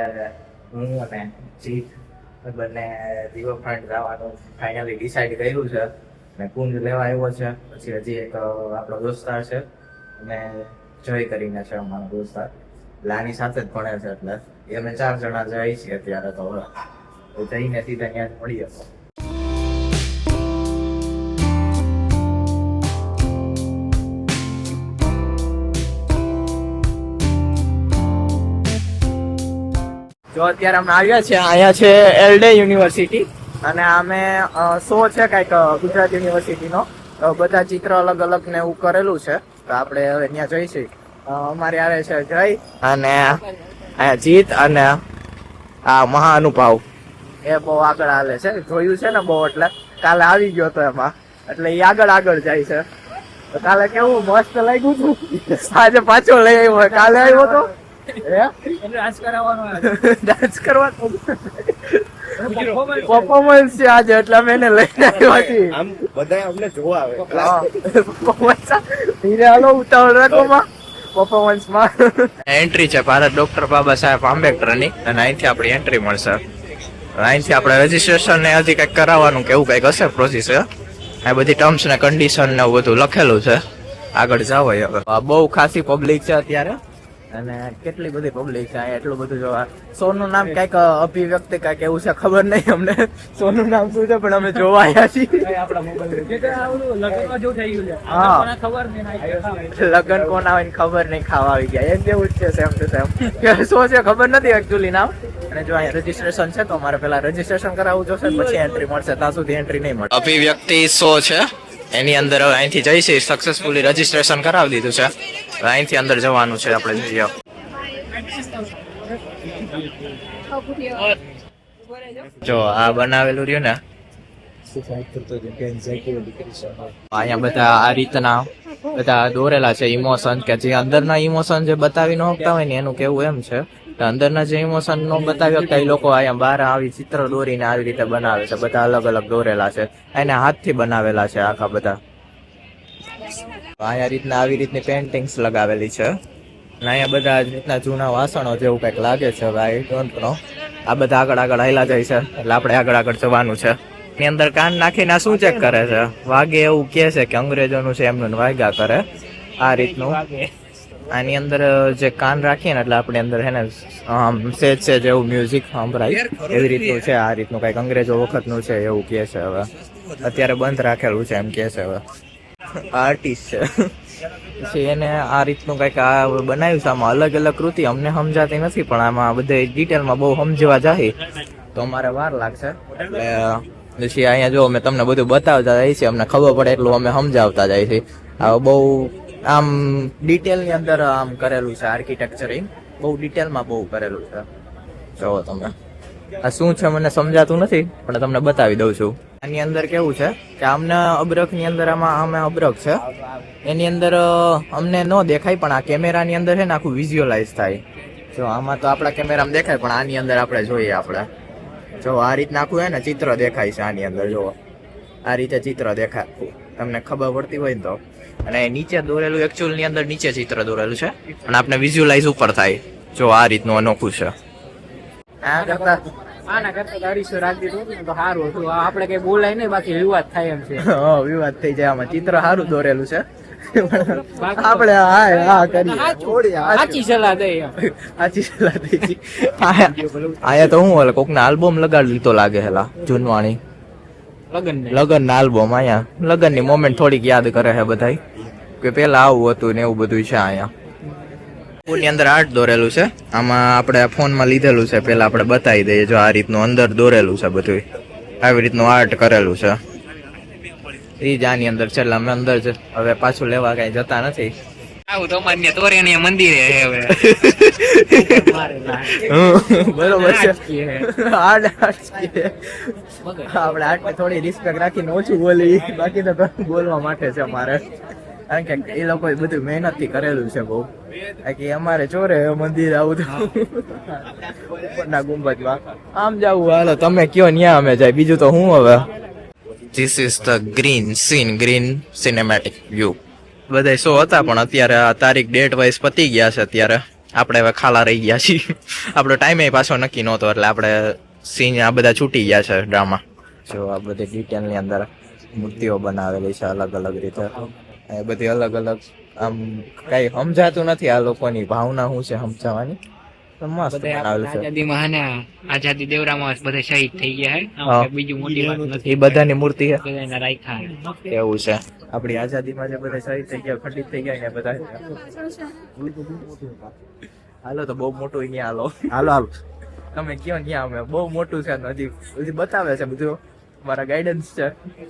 અત્યારે હું અને જીત બંને રિવરફ્રન્ટ જવાનું ફાઇનલી ડિસાઈડ કર્યું છે અને કુંજ લેવા આવ્યો છે. પછી હજી એક આપણો દોસ્તાર છે અને જય કરીને છે અમારો દોસ્તાર, એટલે આની સાથે જ ભણે છે, એટલે એ અમે 4 જણા જઈએ છીએ અત્યારે. તો જઈને સીધા ત્યાં જ મળીએ. જો અત્યારે અમે આવ્યા છે, અહીંયા છે એલડે યુનિવર્સિટી અને અમે શો છે કંઈક ગુજરાત યુનિવર્સિટીનો. બધા ચિત્ર અલગ અલગ ને એવું કરેલું છે, તો આપણે હવે ત્યાં જઈશું. અમારે આવે છે જય અને અહીંયા જીત અને આ મહાનુભાવ, એ બહુ આગળ હાલે છે, જોયું છે ને બહુ, એટલે કાલે આવી ગયો તો એમાં, એટલે એ આગળ જાય છે. તો કાલે કેવું મસ્ત લાગ્યું હતું, આજે પાછો લઈ આવ્યો. કાલે આવ્યો તો ડાન્સ કરવાનો પરફોર્મન્સ છે આજે, એટલે અમે એને લઈને આવ્યા છીએ. હાલો ઉતાવળ રાખોમાં પરફોર્મન્સમાં એન્ટ્રી છે ભારત ડોક્ટર બાબા સાહેબ આંબેડકરની, અને અહીંથી આપણી એન્ટ્રી મળશે. અહીંથી આપણે રજીસ્ટ્રેશન ને હજી કંઈક કરાવવાનું કે એવું કંઈક હશે પ્રોસીજર. આ બધી ટર્મ્સ ને કન્ડિશન ને એવું બધું લખેલું છે. આગળ જાવ. હવે બહુ ખાસી પબ્લિક છે અત્યારે, અને કેટલી બધી પબ્લિક છે અહીંયા, એટલું બધું જોવા. શોનું નામ કઈક અભિવ્યક્તિ કઈક એવું છે, ખબર નહીં અમને શોનું નામ શું છે, પણ અમે જોવા આવ્યા છીએ. લગન કોણ આવે ખબર નહીં, ખાવા આવી ગયા, એમ જેવું જ છે સેમ ટુ સેમ. શું છે ખબર નથી એકચ્યુઅલી નામ. અને જો અહીંયા રજીસ્ટ્રેશન છે તો મારે પેલા રજીસ્ટ્રેશન કરાવવું જોશે, પછી એન્ટ્રી મળશે. ત્યાં સુધી એન્ટ્રી નહીં મળે. અભિવ્યક્તિ શો છે, એની અંદર અહીંથી જઈશી. સક્સેસફુલી રજીસ્ટ્રેશન કરાવી દીધું છે, અહીંથી અંદર જવાનું છે. આપણે જઈએ. જો આ બનાવેલું રહ્યું ને, અહીંયા બધા આ રીતના બધા દોરેલા છે ઇમોશન, કે જે અંદરના ઇમોશન જે બતાવી ન શકતા હોય ને એનું કેવું એમ છે. અંદરના જે ઇમોશન નો બતાવી શકતા એ લોકો અહીંયા બહાર આવી ચિત્ર દોરીને આવી રીતે બનાવે છે. બધા અલગ અલગ દોરેલા છે, એને હાથથી બનાવેલા છે આખા બધા. અહીંયા રીતના આવી રીતની પેન્ટિંગ્સ લગાવેલી છે, અને અહીંયા બધા રીતના જૂના વાસણો જેવું કંઈક લાગે છે. ભાઈ ડોન્ટ નો, આ બધા આગળ હાલ્યા જાય છે, એટલે આપણે આગળ જવાનું છે. એની અંદર કાન નાખીને શું ચેક કરે છે, વાગે એવું કે છે કે અંગ્રેજોનું છે એમનું વાગ્યા કરે આ રીતનું. આની અંદર જે કાન રાખીએ ને એટલે આપણે અંદર હે ને સેજ જેવું મ્યુઝિક સંભળાય, એવી રીતનું છે. આ રીતનું કંઈક અંગ્રેજો વખતનું છે એવું કે છે. હવે અત્યારે બંધ રાખેલું છે એમ કે છે. હવે આર્ટિસ્ટ છે, પછી એને આ રીતનું કંઈક આ બનાવ્યું છે. આમાં અલગ અલગ કૃતિ અમને સમજાતી નથી, પણ આમાં બધે ડિટેલમાં બહુ સમજવા જાય તો અમારે વાર લાગશે. એટલે પછી અહીંયા જો અમે તમને બધું બતાવતા જાય છે, અમને ખબર પડે એટલું અમે સમજાવતા જાય છે. આ બહુ આમ ડિટેલની અંદર આમ કરેલું છે, આર્કિટેક્ચરિંગ બહુ ડિટેલમાં બહુ કરેલું છે. જોવો તમે, આ શું છે મને સમજાતું નથી, પણ તમને બતાવી દઉં છું. આની અંદર કેવું છે કે અમને અબરખની અંદર આમાં અબરખ છે, એની અંદર અમને ન દેખાય, પણ આ કેમેરાની અંદર છે ને આખું વિઝ્યુઅલાઇઝ થાય. જો આમાં તો આપણા કેમેરામાં દેખાય, પણ આની અંદર આપણે જોઈએ. આપણે જો આ રીતના આખું છે ને ચિત્ર દેખાય છે આની અંદર. જુઓ આ રીતે ચિત્ર દેખાય, તમને ખબર પડતી હોય ને તો. અને નીચે દોરેલું એકચ્યુઅલ ની અંદર નીચે ચિત્ર દોરેલું છે, અને આપણે વિઝ્યુઅલાઇઝ ઉપર થાય. જો આ રીતનું અનોખું છે. આના કરતા 250 રાખી દીધું તો સારું હતું. આપણે કઈ બોલાય નહીં, બાકી વિવાદ થાય એમ છે. વિવાદ થઈ જાય. આમાં ચિત્ર સારું દોરેલું છે. આપણે હા કરીએ, સાચી સલાહ દઈએ. સાચી સલાહ દઈએ. આયા તો હું કોક ના આલ્બમ લગાડી લીધો લાગે હેલા જૂનવાણી લગન ના આલ્બમ. અહીંયા લગન ની મોમેન્ટ થોડીક યાદ કરે છે બધા, કે પેલા આવું હતું ને એવું બધું છે. અહીંયા ની અંદર આર્ટ દોરેલું છે. આમાં આપણે ફોનમાં લીધેલું છે, પેલા આપણે બતાવી દઈએ. જો આ રીતનું અંદર દોરેલું છે બધું, આવી રીતનું આર્ટ કરેલું છે. એ જ આની અંદર છે, એટલે અમે અંદર જ હવે પાછું લેવા કઈ જતા નથી. આવું તો માન્ય તોરેની મંદિરે હવે બરોબર છે. આપણે આર્ટને થોડી રિસ્પેક્ટ રાખીને ઓછું બોલી, બાકી તો બોલવા માટે છે અમારે. કારણ કે એ લોકો બધું મહેનત થી કરેલું છે બહુ. કે અમારે ચોરે મંદિર આવું તો ઉપરના ગુંબજમાં આમ જવું. હાલો તમે કયો ન્યા અમે જાય, બીજું તો હું હવે. This is the green cinematic view. બધા શો હતા પણ અત્યારે આ તારીખ ડેટ વાઇઝ પતી ગયા છે અત્યારે, આપણે હવે ખાલા રહી ગયા છીએ. આપણો ટાઈમે પાછો નક્કી નહોતો એટલે આપણે સીન આ બધા છૂટી ગયા છે ડ્રામા. જો આ બધી ડિટેલની અંદર મૂર્તિઓ બનાવેલી છે અલગ અલગ રીતે. એ બધી અલગ અલગ આમ કઈ સમજાતું નથી આ લોકોની ભાવના શું છે સમજાવવાની. તો મસ્ત બનાવેલું છે. આઝાદીમાં હે ને આઝાદી દેવરામાં બધા શહીદ થઈ ગયા હે હા. બીજું મોટી વાત નથી. એ બધાની મૂર્તિ છે બધાને રાખ્યા હે. એવું છે. આપણી આઝાદીમાં જે બધા શહીદ થઈ ગયા ખંડિત થઈ ગયા ને બધા હાલો તો બહુ મોટું અહીંયા હાલો હાલો હાલો તમે કયો ત્યાં અમે બહુ મોટું છે હજી હજી બતાવે છે બધું મારા ગાઈડન્સ છે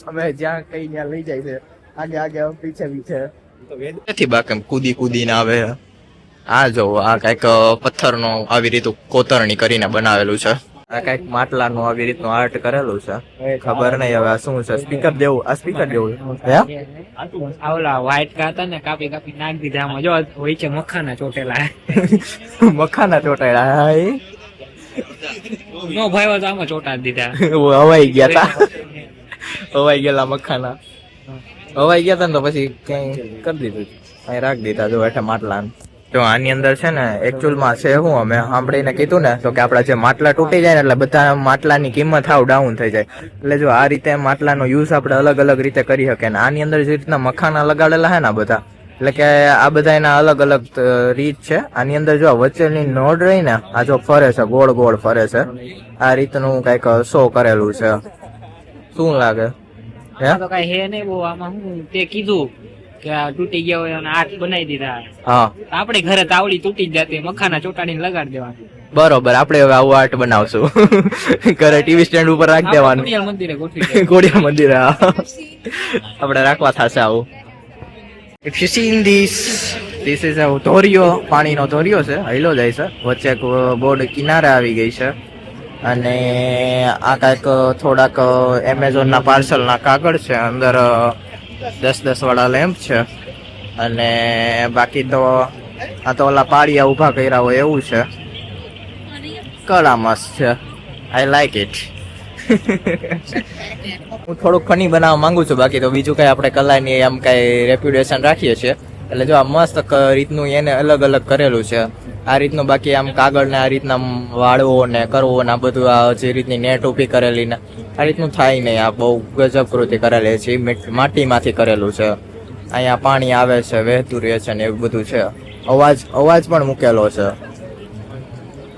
અમે જ્યાં કઈ ત્યાં લઈ જાય છે આગે આગે પીછે પીછે નથી બાકી કૂદી કૂદીને આવે આ જો આ કઈક પથ્થરનો આવી રીતું કોતરણી કરીને બનાવેલું છે આ કઈક માટલાનું આવી રીતનું આર્ટ કરેલું છે ખબર નહીં હવે આ શું છે સ્પીકર જેવું આ સ્પીકર જેવું હે આવલા વ્હાઈટ કા હતા ને કાપી કાપી નાખ દીધા આમાં જો હોય છે મખાના ચોટેલા મખાના ચોટાડ્યા હાય નો ભાઈ તો આમાં ચોટા દીધા હવાઈ ગયા તા હવાઈ ગયેલા મખાના હવાઈ ગયા તા ને તો પછી કઈ કરી દીધું અહીં રાખી દીધા જો હેઠે માટલા તો આની અંદર છે ને એકચ્યુઅલમાં છે હું અમે સાંભળીને કીધું ને તો કે આપડા જે માટલા તૂટી જાય ને એટલે બધા માટલાની કિંમત હાવ ડાઉન થઈ જાય એટલે જો આ રીતે માટલાનો યુઝ આપણે અલગ અલગ રીતે કરી શકીએ ને આની અંદર જે રીતના મખાના લગાડેલા છે ને આ બધા એટલે કે આ બધા એના અલગ અલગ રીત છે આની અંદર જો વચ્ચેની નોડ રહી ને આ જો ફરે છે ગોળ ગોળ ફરે છે આ રીતનું કઈક શો કરેલું છે શું લાગે હે તો કઈ હે નહીં બહુ આમાં હું તે કીધું કે આ તૂટી ગયા હોય અને આઠ બનાવી દીધા હા આપણે ઘરે તાવડી તૂટી જ જતી મખાના ચોટાડીને લગાડી દેવાનું બરોબર આપણે હવે આવું આર્ટ બનાવશું ઘરે ટીવી સ્ટેન્ડ ઉપર રાખી દેવાનું ખોડિયાર મંદિરે ગોઠવી ખોડિયાર મંદિરે આપણે રાખવા થશે આવું If you see in this is a ધોરિયો પાણીનો ધોરિયો છે હૈલો જાય છે વચ્ચે એક બોર્ડ કિનારે આવી ગઈ છે અને આ કાંઈક થોડાક એમેઝોનના પાર્સલના કાગળ છે અંદર 10-10 વાળા લેમ્પ છે અને બાકી તો આ તો ઓલા પાળિયા ઊભા કર્યા હોય એવું છે કળા મસ્ત છે આઈ લાઈક ઇટ હું થોડુંક ફની બનાવવા માંગુ છું બાકી તો બીજું કઈ આપણે કલાની આમ કઈ રેપ્યુટેશન રાખીએ છીએ એટલે જો આ મસ્ત રીતનું એને અલગ અલગ કરેલું છે આ રીતનું બાકી આમ કાગળ ને આ રીતના વાળવો ને કરવો ને આ બધું આ જે રીતની નેટ ઊભી કરેલી ને આ રીતનું થાય નહીં આ બહુ ગજબ કૃતિ કરેલી છે માટીમાંથી કરેલું છે અહીંયા પાણી આવે છે વહેતું રહે છે ને એવું બધું છે અવાજ પણ મૂકેલો છે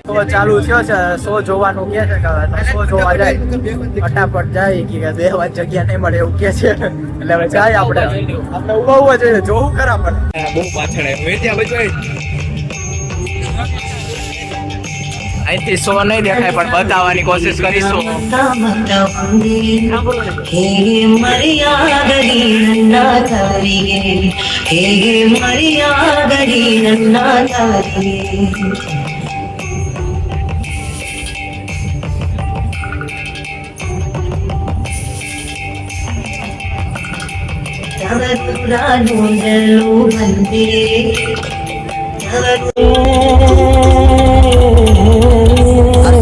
શો ચાલુ થયો છે શો જોવાનું કે છે કે શો જોવા જાય ફટાફટ જાય કે બેહવા જગ્યા નહીં મળે એવું કે છે એટલે હવે જાય આપણે ઉભા જોઈએ જોવું ખરા પણ બહુ પાછળ અહીંથી શો નહીં દેખાય પણ બતાવવાની કોશિશ કરીશું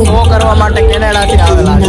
શો કરવા માટે કેનેડાથી આવેલા છે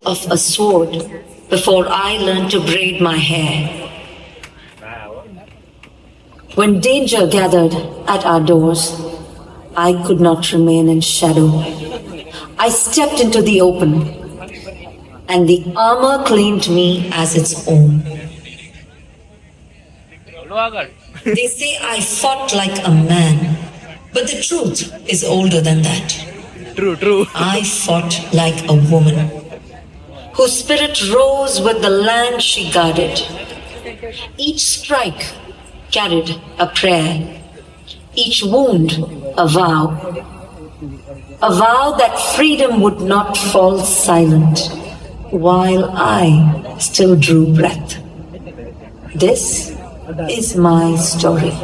of a sword before I learned to braid my hair. When danger gathered at our doors, I could not remain in shadow. I stepped into the open, and the armor claimed me as its own. They say I fought like a man, but the truth is older than that. True. I fought like a woman. whose spirit rose with the land she guarded. Each strike carried a prayer, each wound a vow that freedom would not fall silent while I still drew breath. This is my story.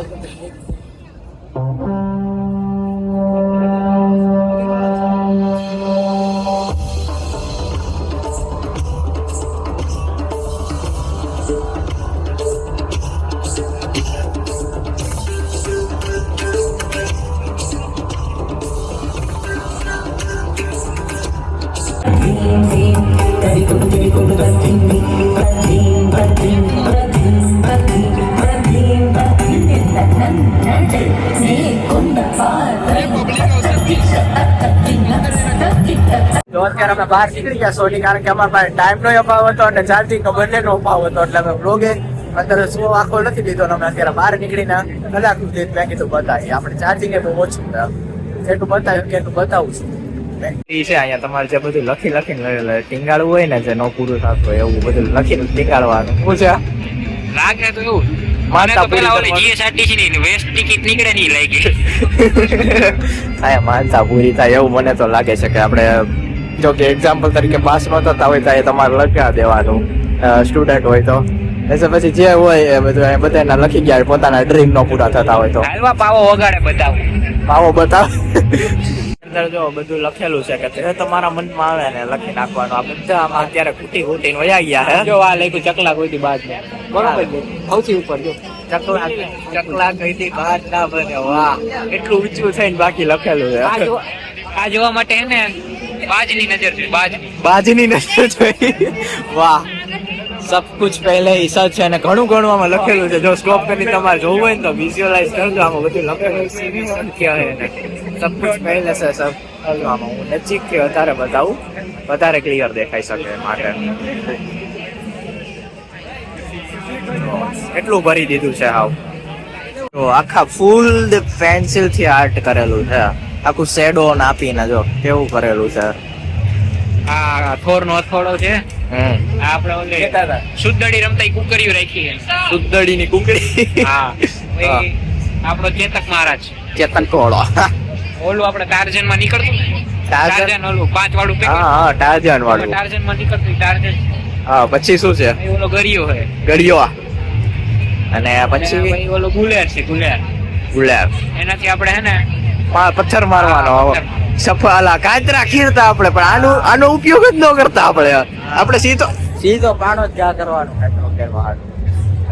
તો અત્યારે અમે બહાર નીકળી ગયા સોની, કારણ કે અમારા પાસે ટાઈમ નો અભાવ હતો અને ચાર્જિંગ નો બંને નો અભાવ હતો, એટલે અમે બ્લોગે અત્યારે શો આખો નથી લીધો ને અમે અત્યારે બહાર નીકળીને કલાક સુધી મેં કીધું બતાવીએ. આપણે ચાર્જિંગ એ બહુ ઓછું છે, જેટલું બતાવ્યું કે એટલું બતાવું છું. એ છે અહીંયા તમારે જે બધું લખીને ટીંગાળવું હોય ને, જે નો પૂરું થતું હોય એવું બધું લખીને ટીંગાળવાનું. શું છે લાગે તો એવું માનતા પૂરી થાય, માનતા પૂરી થાય એવું મને તો લાગે છે. કે આપણે જો કે એક્ઝામ્પલ તરીકે પાસ ન થતા હોય તો એ તમારે લખી દેવાનું, સ્ટુડન્ટ હોય તો. પછી જે હોય એ બધું બધાના લખી ગયા પોતાના ડ્રીમ નો પૂરા થતા હોય તો હાલવા પાવો વગાડે બતાવો, પાવો બતાવ. અંદર જો બધું લખેલું છે કે તે તમારા મનમાં આવે ને લખી નાખવાનું. આ બધા આમાં અત્યારે ખૂટી ખૂટીને વયા ગયા હે. જો આ લખ્યું ચકલા કોઈ બાદ બરોબર છે, સૌથી ઉપર જો ચકલા કઈથી બહાર ના બને. વાહ, એટલું ઊંચું થઈને બાકી લખેલું છે. આ જોવા માટે હે ને બાજની નજર છે, બાજની નજર જોઈ. વાહ, સબ કુછ પહેલે ही सच है. અને ઘણું ઘણું આમાં લખેલું છે. જો સ્ટોપ કરી તમારે જોવું હોય ને તો વિઝ્યુઅલાઇઝ કરજો. આમાં બધું લખેલું છે क्या है ને સબ કુછ પહેલે છે સબ. આમાં હું નજીક થી વધારે બતાવું, વધારે ક્લિયર દેખાઈ શકે માટે એટલું ભરી દીધું છે. હાવ તો આખા ફૂલ પેન્સિલ થી આર્ટ કરેલું છે. આખું શેડો આપીને જો કેવું કરેલું છે. આ થોર નો અથોડો છે. આપણે ઓલે સુદ્દડી રમતા કુકરીઓ રાખી છે, સુદ્દડી ની કુકડી. હા, આપણો ચેતક મહારાજ, ચેતન કોળો. ઓલું આપણે ટાર્જન માં નીકળતું ને, ટાર્જન ઓલું 5 વાળું પેકેટ. હા, ટાર્જન વાળું. ટાર્જન માં નીકળતું ટાર્જન. હા, પછી શું છે? ઓલો ગરિયો છે, ગળિયો. અને પછી ઓલો ગુલેર છે, ગુલેર. એનાથી આપણે હે ને પથ્થર મારવાનો. સફાલા કાચરા ખીરતા આપણે, પણ આનો ઉપયોગ જ ન કરતા આપણે સીધો પાણો જ જા કરવાનો.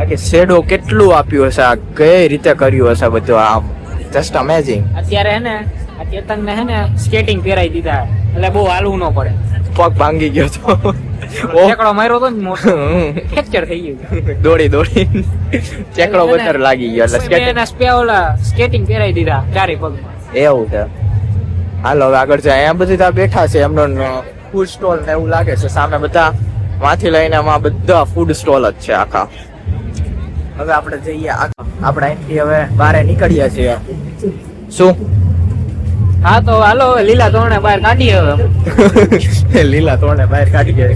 કે શેડો કેટલું આપ્યું હશે, આ કઈ રીતે કર્યું હશે બધું. આમ જસ્ટ અમેઝિંગ. અત્યારે હે ને આ ચેતન ને હે ને સ્કેટિંગ પહેરાઈ દીધા, એટલે બહુ હાલવું ન પડે. પગ ભાંગી ગયો તો ચેકડો માર્યો તો ને મોટો, ફ્રેક્ચર થઈ ગયું. દોડી ચેકડો બતર લાગી ગયો એટલે સ્કેટિંગ પહેરાઈ દીધા ચારે પગમાં. એવું છે. હાલો હવે આગળ જાય. અહીંયા બધી ત્યાં બેઠા છે, એમનો ફૂડ સ્ટોલ ને એવું લાગે છે. સામે બધા માંથી લઈને આમાં બધા ફૂડ સ્ટોલ જ છે આખા. હવે આપણે જઈએ, આપણે અહીંથી હવે બહાર નીકળીએ છીએ. શું? હા તો હાલો લીલા તોરણે બહાર કાઢીએ હવે. લીલા તોરણે બહાર કાઢીએ.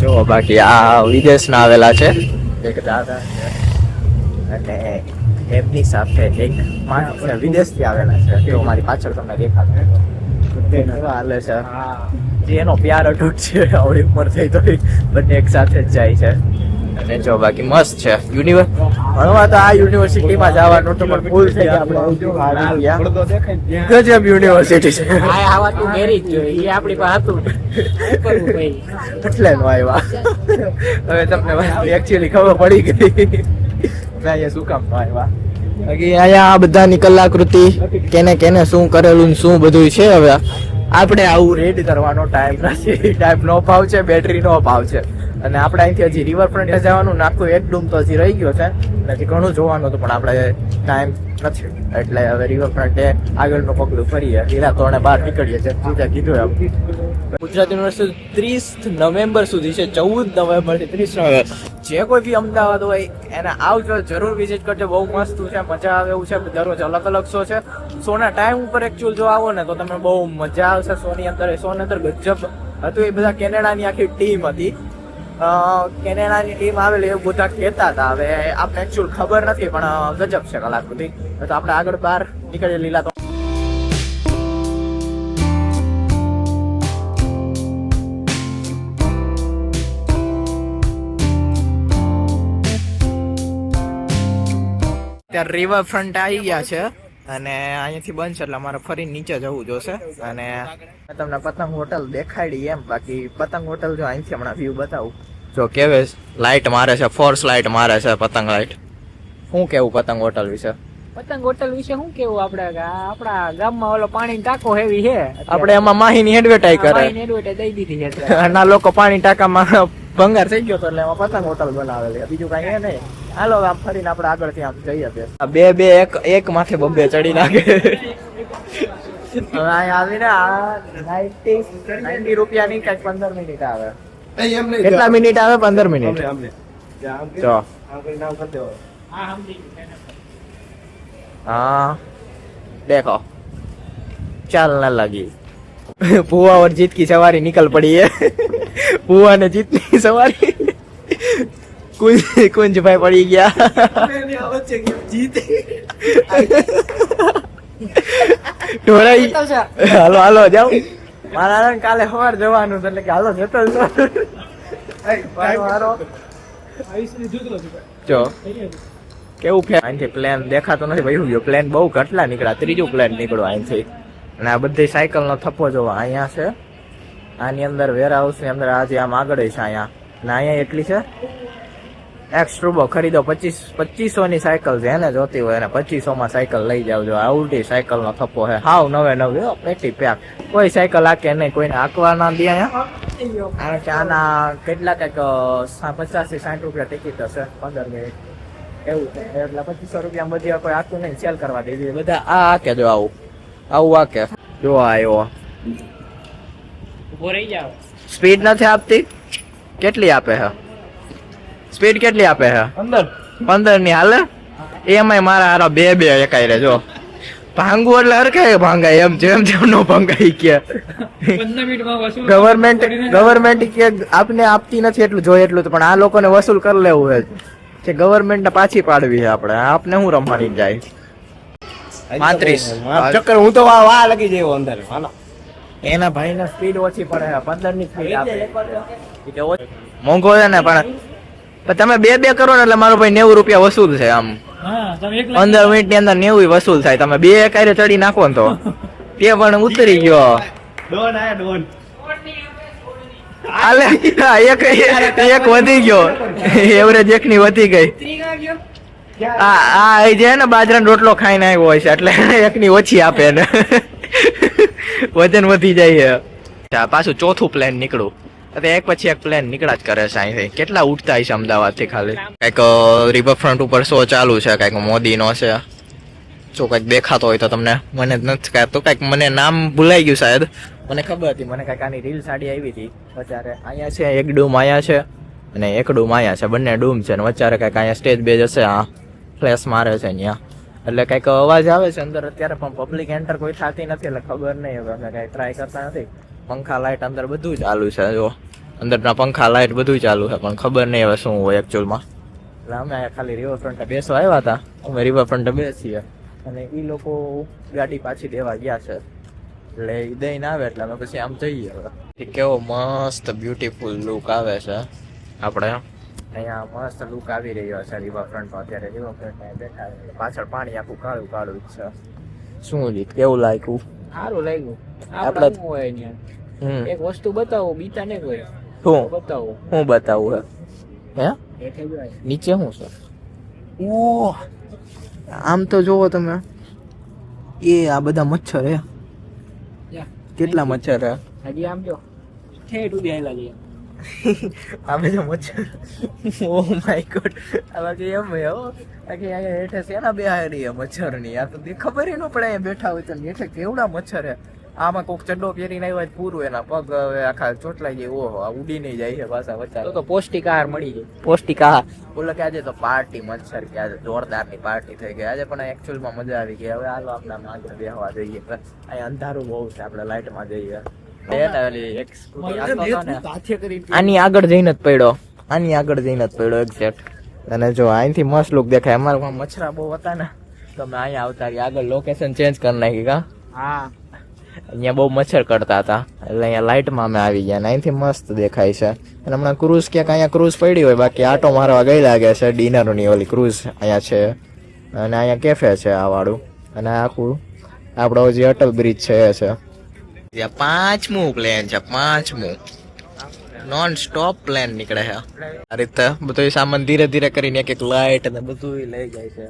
જો બાકી આ વિદેશના આવેલા છે એક દાદા છે, અને એમની સાથે એક માણસ વિદેશથી આવેલા છે. તેઓ મારી પાછળ તમને દેખાતા હાલે છે. જે એનો પ્યાર અટૂટ છે. આવડી ઉંમર થઈ તો બંને એક સાથે જ જાય છે. અને જો બાકી મસ્ત છે. ભણવા તો આ યુનિવર્સિટીમાં જવાનું તો પણ ભૂલ થઈ ગઈ. આપણે ગજબ યુનિવર્સિટી છે. આવા તું ઘેરી જ જોઈ, એ આપણી પાસે હતું એટલે નો આવ્યા. હવે તમને એકચ્યુઅલી ખબર પડી ગઈ અહીંયા શું કામ નો આવ્યા. બાકી અહીંયા આ બધાની કલાકૃતિ કેને કેને શું કરેલું શું બધું છે. હવે આપણે આવું રેડ કરવાનો ટાઈમ નથી. ટાઈમ નો ભાવ છે, બેટરી નો ભાવ છે. અને આપણે અહીંથી હજી રિવરફ્રન્ટ જવાનું નાખું એક ડૂમ તો હજી રહી ગયો છે. હજી ઘણું જોવાનું હતું પણ આપણે ટાઈમ નથી, એટલે હવે રિવરફ્રન્ટે આગળનું પગલું ફરીએ. લીલા તોરણે બહાર નીકળીએ છીએ. કીધું એમ ગુજરાત યુનિવર્સિટી 30 નવેમ્બર સુધી છે. 14 નવેમ્બર થી 30 નવેમ્બર. જે કોઈ બી અમદાવાદ હોય એને આવજો, જરૂર વિઝિટ કરજો. બહુ મસ્ત છે, મજા આવે એવું છે. દરરોજ અલગ અલગ શો છે. શોના ટાઈમ ઉપર એકચ્યુઅલ જો આવો ને તો તમે બહુ મજા આવશે શોની અંદર. શોની અંદર ગજબ હતું. એ બધા કેનેડાની આખી ટીમ હતી. કેનેડાની ટીમ આવેલી એવું બધા કહેતા હતા. હવે આપણે એકચ્યુઅલ ખબર નથી પણ ગજબ છે કલાકૃતિ. તો આપણે આગળ બહાર નીકળીએ લીલા તો ત્યાં રિવર ફ્રન્ટ આવી ગયા છે અને અહીંયાથી બનશે એટલે અમારે ફરી નીચે જવું જોશે. અને મેં તમને પતંગ હોટલ દેખાડી એમ. બાકી પતંગ હોટલ જો અહીંથી હમણાં વ્યૂ બતાવું. જો કેવે લાઇટ મારે છે, ફોર્સ લાઇટ મારે છે, પતંગ લાઇટ. શું કેવું પતંગ હોટલ વિશે? પતંગ હોટલ વિશે શું કેવું? આપણા ગામમાં ઓલો પાણી ટાંકો હેવી છે. આપણે એમાં માહીની એડવર્ટાઈઝ કરે. એડવર્ટાઈઝ દઈ દીધી છે. આના લોકો પાણી ટાંકામાં ભંગાર થઈ ગયો તો એટલે એમાં પતંગ હોટલ બનાવેલી. બીજું કઈ એ નહીં. હાલો આમ ફરીને આપણે આગળ ત્યાં જઈએ. બે એક માથે બબ્બે ચડી નાખે. આવીને 90 રૂપિયાની કઈક 15 મિનિટ આવે. કેટલા મિનિટ આવે? 15 મિનિટ. જો हाँ देखो चल न लगी. पुआ और जीत की सवारी निकल पड़ी है. पुआ ने जीतनी सवारी कुंज भाई पड़ी गया. ઢોરાઈ હાલો હાલો જાવ. મારા કાલે સવાર જવાનું એટલે કે હાલો જતો જો કેવું ફે અહીંથી પ્લેન દેખાતો નથી ભાઈ. ગયો પ્લેન બહુ ઘટલા નીકળ્યા. ત્રીજું પ્લેન નીકળ્યું અહીંથી. અને આ બધી સાયકલ નો થપ્પો જોવો અહીંયા છે. આની અંદર વેર હાઉસ ની અંદર આજે આમ આગળ છે અહીંયા. અને અહીંયા એટલી છે એક્સ્ટ્રુબો ખરીદો 2500 ની સાયકલ છે. એને જોતી હોય એને 2500 માં સાયકલ લઈ જાવ. જો આ ઉલટી સાયકલ નો થપ્પો છે. હાવ નવે નવી પેટી પેક. કોઈ સાયકલ હાકે નહીં, કોઈને હાંકવા ના દે અહીંયા. કારણ કે આના કેટલા કઈક 50 થી 60 રૂપિયા ટિકિટ હશે 15 મિનિટ એવું છે. એટલે 2500 રૂપિયા બધી કોઈ હાકતું નહીં, સેલ કરવા દે બધા. આ હાકે જો આવું આવું હાકે. જો આવ્યો ઉભો રહી જાવ. સ્પીડ નથી આપતી. કેટલી આપે છે સ્પીડ? કેટલી આપે છે? 15 ની હાલે. એમાંય મારા હારા બે એકાઈ રે. જો ભાંગવું એટલે હરખાય ભાંગાય એમ જેમ નો ભાંગાઈ કે. 15 મિનિટમાં વસૂલ ગવર્મેન્ટ કે આપને આપતી નથી એટલું જોઈએ એટલું તો, પણ આ લોકોને વસૂલ કરી લેવું છે કે ગવર્મેન્ટ ને પાછી પાડવી છે. આપણે આપને હું રમવાની જાય 35 ચક્કર હું તો વાહ લગી જાય અંદર. હાલો એના ભાઈ ને સ્પીડ ઓછી પડે. 15 ની સ્પીડ આપે. મોંઘો છે ને પણ તમે બે કરો ને એટલે મારો ભાઈ 90 રૂપિયા વસૂલ છે. આમ 15 મિનિટ ની અંદર 90 વસૂલ થાય. તમે બે કાયરે ચડી નાખો ને તો તે પણ ઉતરી ગયો. ડોન આયા ડોન. હાલે એક વધી ગયો. એવરેજ એક ની વધી ગઈ. આ જે ને બાજરાનો રોટલો ખાઈને આવ્યો હોય છે એટલે એક ની ઓછી આપે ને વજન વધી જાય છે. પાછું ચોથું પ્લેન નીકળું. એક પછી એક પ્લેન નીકળ્યા જ કરે છે અહીંથી. કેટલા ઉઠતા છે અમદાવાદ થી ખાલી. કઈક રિવરફ્રન્ટ ઉપર શો ચાલુ છે. કઈક મોદી નો છે. જો કઈક દેખાતો હોય તો તમને. મને નથી કહેતો. કઈક મને નામ ભૂલાઈ ગયું શાયદ. મને ખબર હતી. મને કઈક આની રીલ સાડી આવી હતી વચારે. અહીંયા છે એક ડૂમ અહીંયા છે અને એક ડૂમ અહીંયા છે. બંને ડૂમ છે. અને વચારે કઈક અહીંયા સ્ટેજ બેજ હશે. હા ફ્લેશ મારે છે અહીંયા. એટલે કઈક અવાજ આવે છે અંદર અત્યારે. પણ પબ્લિક એન્ટર કોઈ થતી નથી એટલે ખબર નહીં. હવે અમે કઈ ટ્રાય કરતા નથી. પંખા લાઇટ અંદર બધું ચાલુ છે. જો અંદરના પંખા લાઇટ બધું ચાલુ છે પણ ખબર નહીં હવે શું હોય એકચ્યુઅલમાં. એટલે અમે અહીંયા ખાલી રિવરફ્રન્ટ બેસવા આવ્યા હતા. અમે રિવરફ્રન્ટ બેસીએ અને એ લોકો ગાડી પાછી દેવા ગયા છે. એટલે એ દઈને આવે એટલે અમે પછી આમ જઈએ. હવે કેવો મસ્ત બ્યુટીફુલ લુક આવે છે. આપણે અહીંયા મસ્ત લુક આવી રહ્યો છે રિવરફ્રન્ટમાં. અત્યારે રિવરફ્રન્ટ બેઠા પાછળ પાણી આખું કાળું કાળું જ છે. શું જીત કેવું લાગ્યું? સારું લાગ્યું. આપણે આપણે હોય અહીંયા એક વસ્તુ બતાવો બીતા નહીં હોય. શું બતાવો. હું બતાવું હે? હેઠે જોવાય. નીચે શું છે? ઓહ આમ તો જોવો તમે. એ આ બધા મચ્છર હે. કેટલા મચ્છર હે? હજી આમ જો ઠેઠ ઉડી આવેલા છે. આ બધા મચ્છર. Oh my God. આ બાકી એમ હે હો. બાકી અહીંયા હેઠે શેના બેહારી હે મચ્છરની. આ તો ખબર ય ન પડે અહીંયા બેઠા હોય તો હેઠે કેવડા મચ્છર હે. આમાં કોક ચડ્ડો પહેરીને આવ્યો હોય તો પૂરું, એના પગ હવે આખા ચોટલાઈ જાય. ઓહો, આ ઉડી નહીં જાય છે પાછા વચ્ચે. તો પૌષ્ટિક આહાર મળી જાય. પૌષ્ટિક આહાર. બોલો કે આજે તો પાર્ટી મચ્છર કે આજે જોરદારની પાર્ટી થઈ ગઈ આજે, પણ એકચ્યુઅલમાં મજા આવી ગઈ. હવે હાલો આપણે આગળ બેહવા જઈએ. અહીંયા અંધારું બહુ છે, આપણે લાઇટમાં જઈએ. આની આગળ જઈને જ પડ્યો, આની આગળ જઈને જ પડ્યો એક્ઝેક્ટ. અને જો અહીંથી મસ્ત લુક દેખાય. અમારા મચ્છરા બહુ હતા ને તો અમે અહીંયા આવતા રહ્યા. આગળ લોકેશન ચેન્જ કરી નાખી કા. હા, અહીંયા બહુ મચ્છર કરતા હતા એટલે અહીંયા લાઇટમાં અમે આવી ગયા ને અહીંથી મસ્ત દેખાય છે. અને હમણાં ક્રૂઝ ક્યાંક અહીંયા ક્રૂઝ પડી હોય, બાકી આટો મારવા ગઈ લાગે છે. ડિનરની ઓલી ક્રૂઝ અહીંયા છે અને અહીંયા કેફે છે આ વાળું. અને આખું આપણો જે અટલ બ્રિજ છે એ છે. ત્યાં 5મું પ્લેન છે, 5મું નોન સ્ટોપ પ્લેન નીકળે છે. આ રીતે બધું સામાન ધીરે ધીરે કરીને એક એક લાઇટ અને બધું લઈ જાય છે.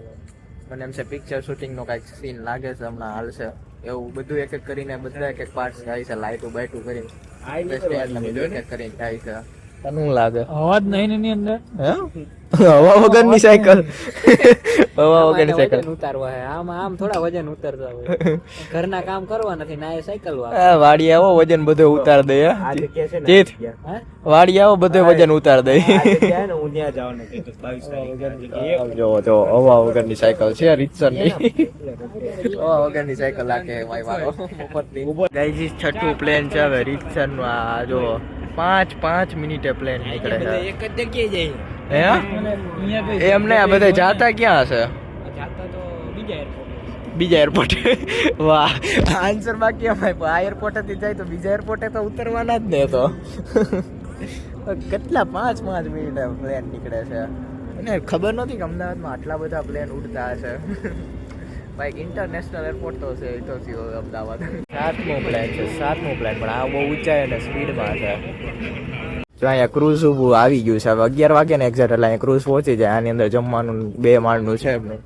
મને એમ છે પિક્ચર શૂટિંગ નો કઈક સીન લાગે છે હમણાં હાલશે એવું. બધું એક એક કરીને બધા એક એક પાર્ટ જાય છે, લાઇટું બાઇટું કરીને એક એક કરીને જાય છે. તને શું લાગે? અવાજ નહીં એની અંદર. હવા વગરની સાયકલ. હવા વગરની સાયકલ વજન ઉતારવા હે. આમ થોડા વજન ઉતરતા હોય. ઘરના કામ કરવા નથી ના, એ સાયકલ વાડી આવો વજન બધું ઉતાર દે. જીત વાડી આવો બધું વજન ઉતાર દે. જો જો હવા વગરની સાયકલ છે રીતસર ની. હવા વગરની સાયકલ લાગે ભાઈ વાળો. ગાઈઝ છઠ્ઠું પ્લેન છે હવે રીતસર નું. આ જો 5 મિનિટે પ્લેન નીકળે છે. એક જ જગ્યાએ જાય. હે એમને આ બધા જાતા ક્યાં હશે? જાતા તો બીજા એરપોર્ટે. વાહ, આન્સર બાકી અમારે. આ એરપોર્ટ થી જાય તો બીજા એરપોર્ટે તો ઉતરવાના જ ને. તો કેટલા 5 મિનિટે પ્લેન નીકળે છે. અને ખબર નથી કે અમદાવાદમાં આટલા બધા પ્લેન ઉડતા હશે. ભાઈ ઇન્ટરનેશનલ એરપોર્ટ તો છે, તો થયો અમદાવાદ. 7મું પ્લેન છે, 7મું પ્લેન. પણ આ બહુ ઊંચાઈ અને સ્પીડમાં છે. જો અહીંયા ક્રૂઝ ઊભું આવી ગયું છે. હવે 11 વાગે ને એક્ઝેક્ટ એટલે અહીંયા ક્રૂઝ પહોંચી જાય. આની અંદર જમવાનું 2 માળનું છે એમનું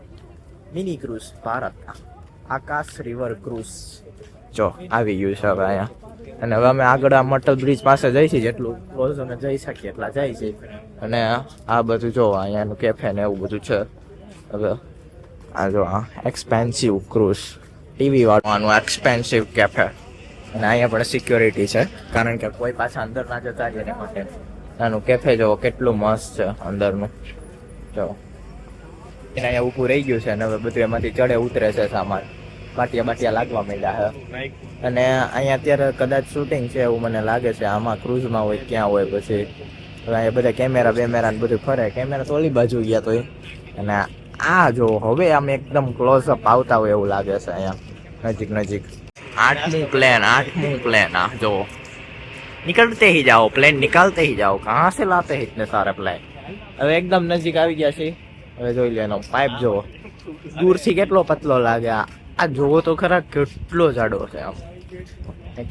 મિની ક્રૂઝ ભારત આકાશ રિવર ક્રૂઝ. જો આવી ગયું છે હવે અહીંયા. અને હવે અમે આગળ આ અટલ બ્રિજ પાસે જઈ છીએ, જેટલું ક્લોઝ અમે જઈ શકીએ એટલા જાય છે. અને આ બધું જો અહીંયાનું કેફે ને એવું બધું છે. હવે આ જો આ એક્સપેન્સિવ ક્રૂઝ ટીવી વાળવાનું એક્સપેન્સિવ કેફે. અને અહીંયા પણ સિક્યોરિટી છે કારણ કે કોઈ પાછા અંદર ના જતા રહે એના માટે. આનું કેફે જો કેટલું મસ્ત છે અંદરનું. જો એને અહીંયા ઊભું રહી ગયું છે અને હવે બધું એમાંથી ચડે ઉતરે છે સામાન. બાટિયા લાગવા માંડ્યા છે. અને અહીંયા અત્યારે કદાચ શૂટિંગ છે એવું મને લાગે છે. આમાં ક્રૂઝમાં હોય ક્યાં હોય પછી. હવે અહીંયા બધા કેમેરા ને બધું ફરે. કેમેરા તો ઓલી બાજુ ગયા તો. અને આ જો હવે આમ એકદમ ક્લોઝઅપ આવતા હોય એવું લાગે છે અહીંયા નજીક. 8મું પ્લેન. આ જો निकलते ही जाओ प्लेन, निकालते ही जाओ, कहाँ से लाते हैं इतने सारे प्लेन. હવે એકદમ નજીક આવી ગયા છે. હવે જોઈ લો એનો પાઇપ જોવો દૂરથી કેટલો પતલો લાગે. આ જોવો તો ખરા કેટલો જાડો છે આમ.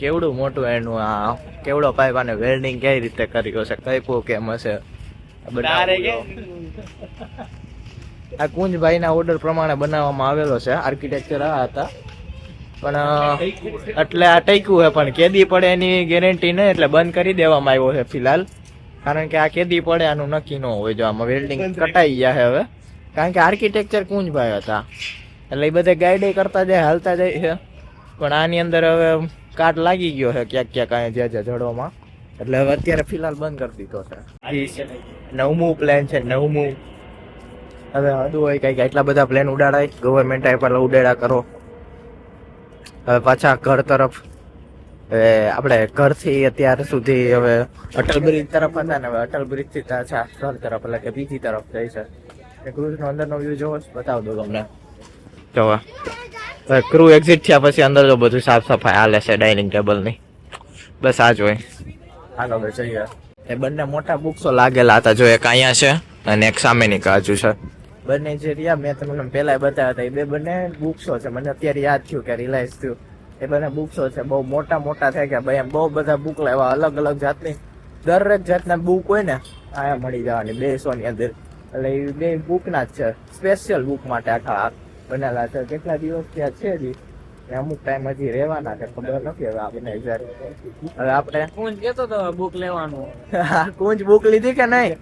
કેવડું મોટું એનું આ કેવડો પાઇપ. આને વેલ્ડિંગ કઈ રીતે કર્યો છે, કઈ કેમ હશે. આ કુંજભાઈના ઓર્ડર પ્રમાણે બનાવવામાં આવેલો છે. આર્કિટેક્ચર આ હતા પણ એટલે આ ટક્યું છે. પણ કેદી પડે એની ગેરંટી નહીં એટલે બંધ કરી દેવામાં આવ્યો છે ફિલહાલ. કારણ કે આ કેદી પડે આનું નક્કી ન હોય. જો આમાં વેલ્ડિંગ કટાઈ ગયા છે હવે. કારણ કે આર્કિટેક્ચર કુંજભાઈ હતા એટલે એ બધે ગાઈડ કરતા જાય, હાલતા જાય છે. પણ આની અંદર હવે કાટ લાગી ગયો છે ક્યાંક અહીંયા જ્યાં જડોમાં. એટલે હવે અત્યારે ફિલહાલ બંધ કરી દીધો છે. 9મું પ્લેન છે, 9મું. હવે હદું હોય કઈક એટલા બધા પ્લેન ઉડાડાય. ગવર્મેન્ટ આપ્યા ઉડાડા કરો. હવે પાછા ઘર તરફ. હવે આપણે ઘરથી અત્યાર સુધી હવે અટલ બ્રિજ તરફ હતા ને હવે અટલ બ્રિજ થી પાછા ઘર તરફ એટલે કે બીજી તરફ જઈ છે. ક્રૂઝ નો અંદરનો વ્યૂ જોવો બતાવ દો તમને. જોવા ક્રૂ એક્ઝિટ થયા પછી અંદર જો બધું સાફ સફાઈ હાલે છે ડાઇનિંગ ટેબલ ની. બસ આ જ હોય. હાલો હવે જઈએ. એ બંને મોટા બુક્સો લાગેલા હતા. જો એક અહીંયા છે અને એક સામેની બાજુ છે. બંને જે રહ્યા મેં તમને પહેલા બતાવ્યા હતા એ બંને બુક્સો છે. મને અત્યારે યાદ થયું કે રિલાઇઝ થયું એ બંને બુક્સો છે. બહુ મોટા થઈ ગયા ભાઈ. એમ બહુ બધા બુક લાવ્યા અલગ જાતની. દરેક જાતના બુક હોય ને અહીંયા મળી જવાની 200 ની અંદર. એટલે એ 2 બુકના જ છે. સ્પેશિયલ બુક માટે આખા બનેલા છે. કેટલા દિવસ ત્યાં છે જ અમુક ટાઈમ હજી રહેવાના છે. ખબર નથી હવે આપણે એક્ઝેક્ટ. હવે આપણે કુંજ કેતો તો બુક લેવાનું. કુંજ બુક લીધી કે નહીં?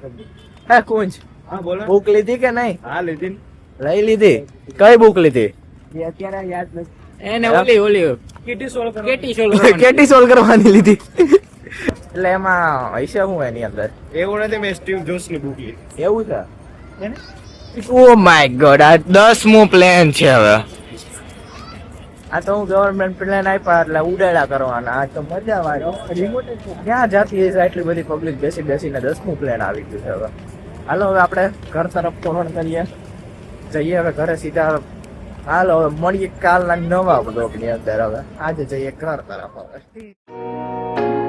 હે કુંજ બુક લીધી કે નહીં? હા લીધી. લઈ લીધી. કઈ બુક લીધી? અત્યારે યાદ નથી. એને ઓલી કેટી સોલ્વ કેટી સોલ્વ કરવાની લીધી એટલે એમાં હશે શું એની અંદર એવું નથી, મેં સ્ટીવ જોસ ની બુક લીધી. એવું છે ઓ માય ગોડ આ 10મું પ્લેન છે હવે આ તો હું ગવર્મેન્ટ પ્લેન આપ્યા એટલે ઉડાડા કરવાના આ તો મજા આવે રિમોટ ક્યાં જાતી હશે આટલી બધી પબ્લિક બેસીને 10મું પ્લેન આવી ગયું છે હવે હાલો હવે આપણે ઘર તરફ ફોન કરીએ જઈએ હવે ઘરે સીધા હાલો હવે મળીએ કાલના નવા બ્લોગની અંદર હવે આજે જઈએ ઘર તરફ હવે